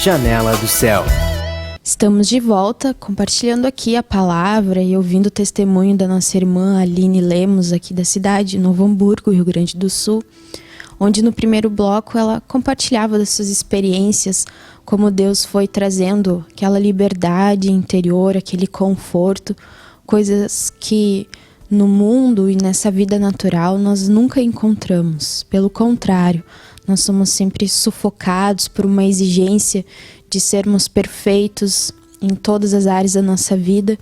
Janela do Céu. Estamos de volta, compartilhando aqui a palavra e ouvindo o testemunho da nossa irmã Aline Lemos, aqui da cidade de Novo Hamburgo, Rio Grande do Sul, onde no primeiro bloco ela compartilhava das suas experiências, como Deus foi trazendo aquela liberdade interior, aquele conforto, coisas que no mundo e nessa vida natural nós nunca encontramos. Pelo contrário, nós somos sempre sufocados por uma exigência de sermos perfeitos em todas as áreas da nossa vida,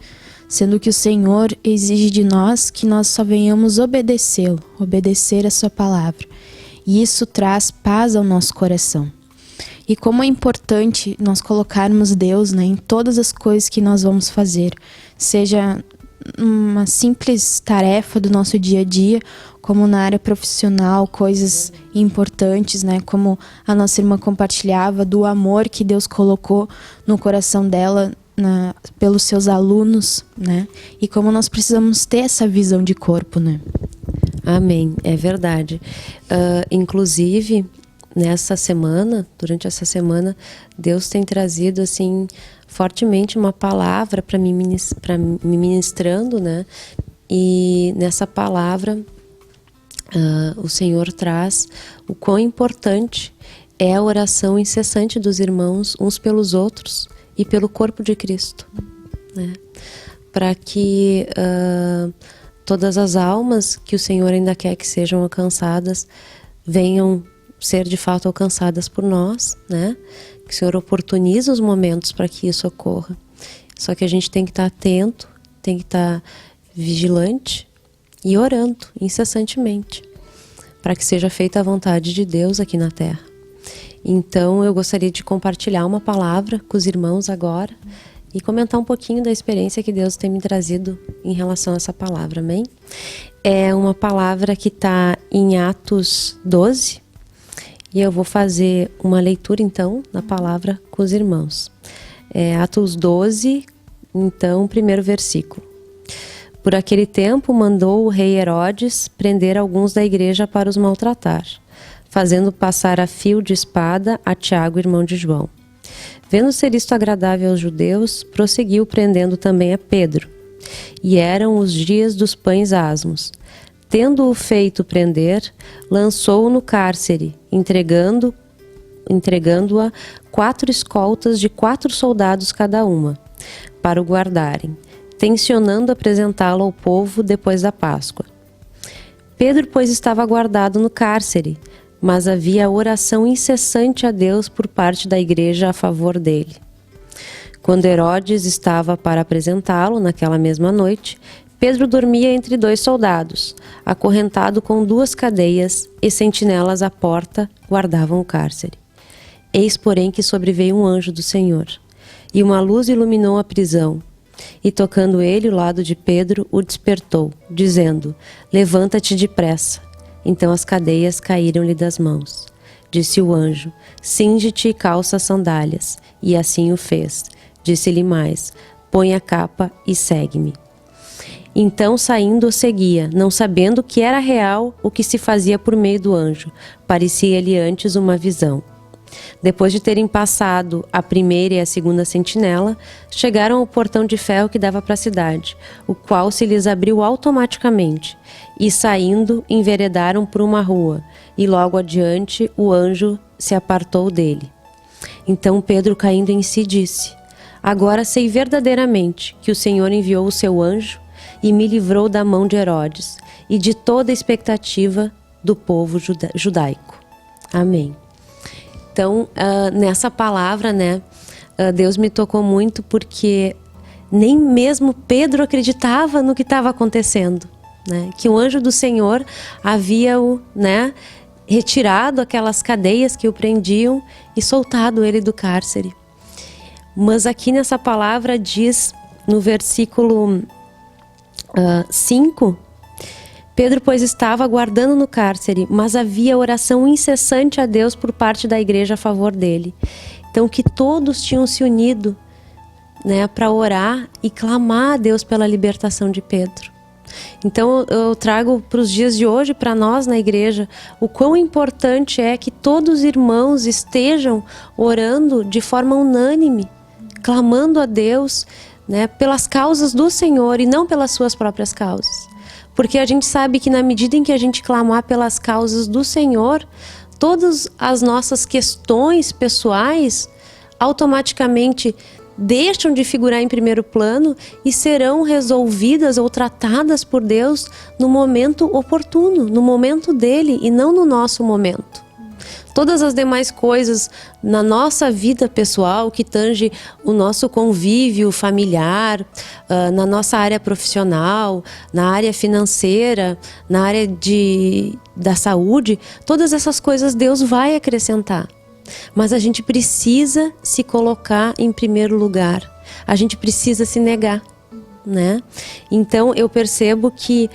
sendo que o Senhor exige de nós que nós só venhamos obedecê-lo, obedecer a sua palavra. E isso traz paz ao nosso coração. E como é importante nós colocarmos Deus, em todas as coisas que nós vamos fazer, seja uma simples tarefa do nosso dia a dia, como na área profissional, coisas importantes, como a nossa irmã compartilhava, do amor que Deus colocou no coração dela pelos seus alunos, e como nós precisamos ter essa visão de corpo, Amém, é verdade. Inclusive, durante essa semana, Deus tem trazido assim fortemente uma palavra para me ministrando, E nessa palavra o Senhor traz o quão importante é a oração incessante dos irmãos uns pelos outros e pelo corpo de Cristo, para que todas as almas que o Senhor ainda quer que sejam alcançadas venham ser de fato alcançadas por nós, que o Senhor oportuniza os momentos para que isso ocorra. Só que a gente tem que estar atento, tem que estar vigilante e orando incessantemente para que seja feita a vontade de Deus aqui na terra. Então eu gostaria de compartilhar uma palavra com os irmãos agora e comentar um pouquinho da experiência que Deus tem me trazido em relação a essa palavra, amém? É uma palavra que está em Atos 12, e eu vou fazer uma leitura, então, da palavra com os irmãos. Atos 12, então, primeiro versículo. Por aquele tempo, mandou o rei Herodes prender alguns da igreja para os maltratar, fazendo passar a fio de espada a Tiago, irmão de João. Vendo ser isto agradável aos judeus, prosseguiu prendendo também a Pedro. E eram os dias dos pães asmos. Tendo-o feito prender, lançou-o no cárcere, entregando-a 4 escoltas de 4 soldados cada uma, para o guardarem, tencionando apresentá-lo ao povo depois da Páscoa. Pedro, pois, estava guardado no cárcere, mas havia oração incessante a Deus por parte da igreja a favor dele. Quando Herodes estava para apresentá-lo naquela mesma noite, Pedro dormia entre 2 soldados, acorrentado com 2 cadeias, e sentinelas à porta guardavam o cárcere. Eis, porém, que sobreveio um anjo do Senhor, e uma luz iluminou a prisão. E tocando ele o lado de Pedro, o despertou, dizendo: levanta-te depressa. Então as cadeias caíram-lhe das mãos. Disse o anjo: cinge-te e calça as sandálias. E assim o fez. Disse-lhe mais: põe a capa e segue-me. Então, saindo, o seguia, não sabendo que era real o que se fazia por meio do anjo. Parecia-lhe antes uma visão. Depois de terem passado a primeira e a segunda sentinela, chegaram ao portão de ferro que dava para a cidade, o qual se lhes abriu automaticamente, e saindo, enveredaram por uma rua, e logo adiante o anjo se apartou dele. Então Pedro, caindo em si, disse: agora sei verdadeiramente que o Senhor enviou o seu anjo e me livrou da mão de Herodes e de toda a expectativa do povo judaico. Amém. Então, nessa palavra, Deus me tocou muito porque nem mesmo Pedro acreditava no que estava acontecendo, que o anjo do Senhor havia-o, retirado aquelas cadeias que o prendiam e soltado ele do cárcere. Mas aqui nessa palavra diz, no versículo 5, Pedro, pois, estava aguardando no cárcere, mas havia oração incessante a Deus por parte da igreja a favor dele. Então, que todos tinham se unido, para orar e clamar a Deus pela libertação de Pedro. Então eu trago para os dias de hoje, para nós na igreja, o quão importante é que todos os irmãos estejam orando de forma unânime, clamando a Deus, né, pelas causas do Senhor e não pelas suas próprias causas. Porque a gente sabe que na medida em que a gente clamar pelas causas do Senhor, todas as nossas questões pessoais automaticamente deixam de figurar em primeiro plano e serão resolvidas ou tratadas por Deus no momento oportuno, no momento dele e não no nosso momento. Todas as demais coisas na nossa vida pessoal que tange o nosso convívio familiar, na nossa área profissional, na área financeira, na área da saúde, todas essas coisas Deus vai acrescentar. Mas a gente precisa se colocar em primeiro lugar. A gente precisa se negar, né? Então eu percebo que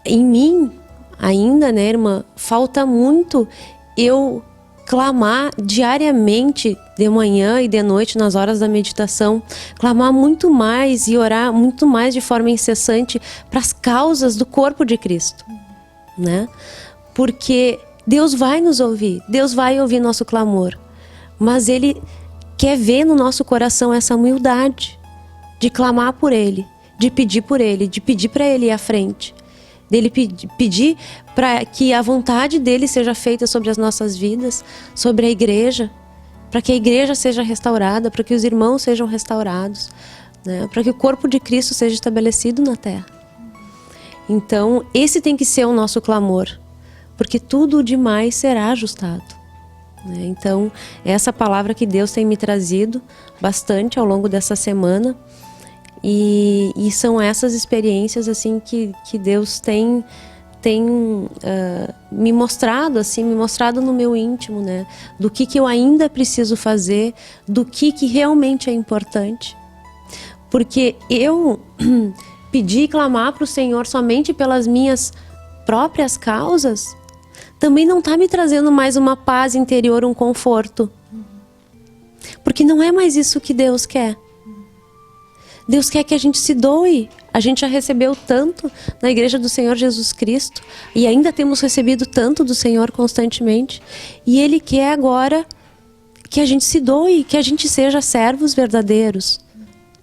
em mim ainda, né, irmã, falta muito eu clamar diariamente, de manhã e de noite, nas horas da meditação, clamar muito mais e orar muito mais de forma incessante para as causas do corpo de Cristo, né? Porque Deus vai nos ouvir, Deus vai ouvir nosso clamor, mas Ele quer ver no nosso coração essa humildade de clamar por Ele, de pedir por Ele, de pedir para Ele ir à frente, dele pedir para que a vontade dele seja feita sobre as nossas vidas, sobre a igreja, para que a igreja seja restaurada, para que os irmãos sejam restaurados, né? Para que o corpo de Cristo seja estabelecido na terra. Então, esse tem que ser o nosso clamor, porque tudo o demais será ajustado, né? Então, essa palavra que Deus tem me trazido bastante ao longo dessa semana. E são essas experiências assim que Deus tem me mostrado, assim, me mostrado no meu íntimo, né? Do que eu ainda preciso fazer, do que realmente é importante. Porque eu pedir e clamar para o Senhor somente pelas minhas próprias causas também não está me trazendo mais uma paz interior, um conforto. Porque não é mais isso que Deus quer. Deus quer que a gente se doe. A gente já recebeu tanto na igreja do Senhor Jesus Cristo e ainda temos recebido tanto do Senhor constantemente. E Ele quer agora que a gente se doe, que a gente seja servos verdadeiros,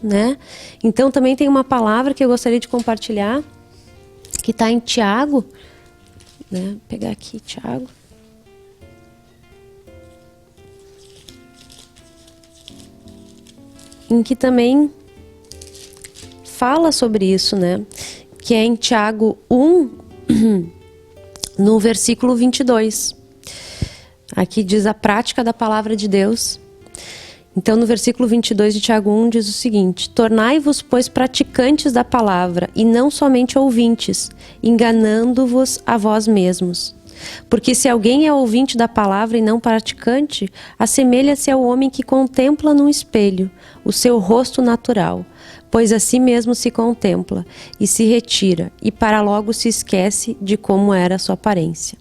né? Então também tem uma palavra que eu gostaria de compartilhar, que está em Tiago, né? Vou pegar aqui Tiago. Em que também fala sobre isso, né? Que é em Tiago 1, no versículo 22. Aqui diz a prática da palavra de Deus. Então, no versículo 22 de Tiago 1 diz o seguinte: tornai-vos, pois, praticantes da palavra, e não somente ouvintes, enganando-vos a vós mesmos. Porque se alguém é ouvinte da palavra e não praticante, assemelha-se ao homem que contempla num espelho o seu rosto natural, pois a si mesmo se contempla e se retira, e para logo se esquece de como era a sua aparência.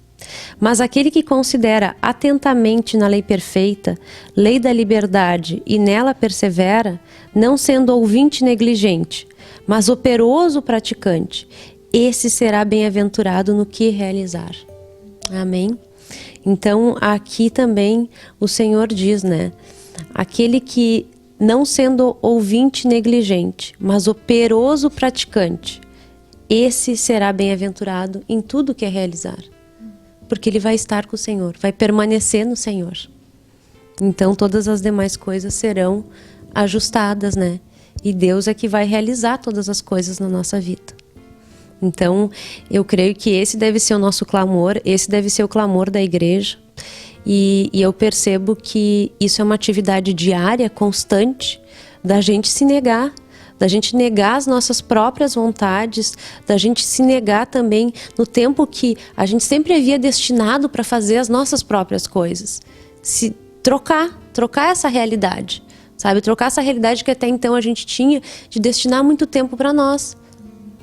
Mas aquele que considera atentamente na lei perfeita, lei da liberdade, e nela persevera, não sendo ouvinte negligente, mas operoso praticante, esse será bem-aventurado no que realizar. Amém? Então, aqui também o Senhor diz, né? Aquele que, não sendo ouvinte negligente, mas operoso praticante, esse será bem-aventurado em tudo que é realizar. Porque ele vai estar com o Senhor, vai permanecer no Senhor. Então todas as demais coisas serão ajustadas, né? E Deus é que vai realizar todas as coisas na nossa vida. Então eu creio que esse deve ser o nosso clamor, esse deve ser o clamor da igreja. E eu percebo que isso é uma atividade diária, constante, da gente se negar, da gente negar as nossas próprias vontades, da gente se negar também no tempo que a gente sempre havia destinado para fazer as nossas próprias coisas. Se trocar essa realidade, sabe? Trocar essa realidade que até então a gente tinha de destinar muito tempo para nós.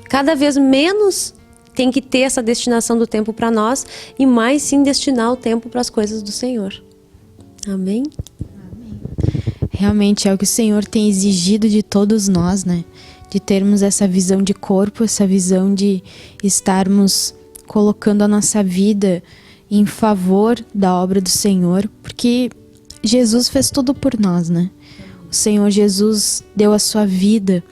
Cada vez menos tem que ter essa destinação do tempo para nós e mais sim destinar o tempo para as coisas do Senhor. Amém? Realmente é o que o Senhor tem exigido de todos nós, né? de termos essa visão de corpo, essa visão de estarmos colocando a nossa vida em favor da obra do Senhor, porque Jesus fez tudo por nós, né? O Senhor Jesus deu a sua vida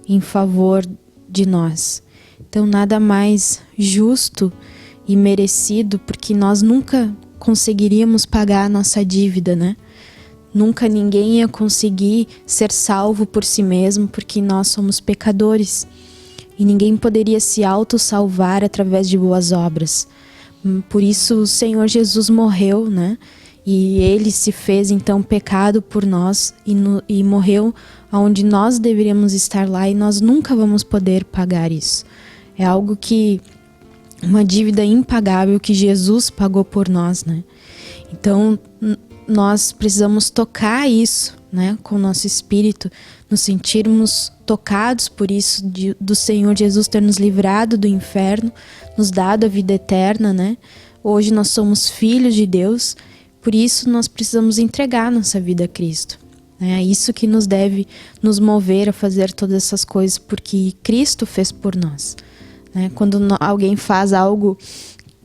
em favor de nós. Então nada mais justo e merecido, porque nós nunca conseguiríamos pagar a nossa dívida, né? Nunca ninguém ia conseguir ser salvo por si mesmo, porque nós somos pecadores. E ninguém poderia se autossalvar através de boas obras. Por isso o Senhor Jesus morreu, né? E Ele se fez então pecado por nós e morreu onde nós deveríamos estar lá, e nós nunca vamos poder pagar isso. É algo que, uma dívida impagável que Jesus pagou por nós, né? Então nós precisamos tocar isso, né, com o nosso espírito, nos sentirmos tocados por isso, do Senhor Jesus ter nos livrado do inferno, nos dado a vida eterna, né? Hoje nós somos filhos de Deus, por isso nós precisamos entregar nossa vida a Cristo. É isso que nos deve nos mover a fazer todas essas coisas, porque Cristo fez por nós. Né? Quando alguém faz algo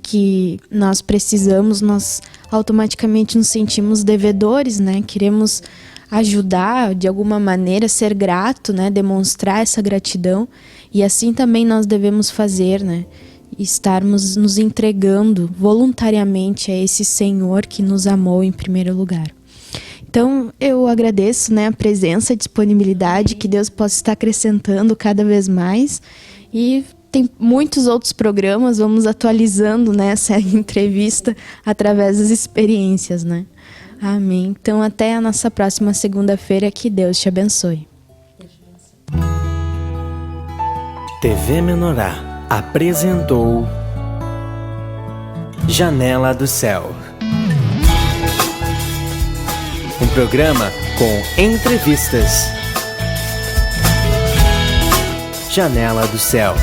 que nós precisamos, nós automaticamente nos sentimos devedores, né? Queremos ajudar de alguma maneira, ser grato, né? Demonstrar essa gratidão, e assim também nós devemos fazer, né? Estarmos nos entregando voluntariamente a esse Senhor que nos amou em primeiro lugar. Então eu agradeço, né, a presença, a disponibilidade, que Deus possa estar acrescentando cada vez mais, e tem muitos outros programas, vamos atualizando, né, essa entrevista através das experiências, né? Amém. Então até a nossa próxima segunda-feira, que Deus te abençoe. TV Menorá apresentou Janela do Céu, um programa com entrevistas. Janela do Céu.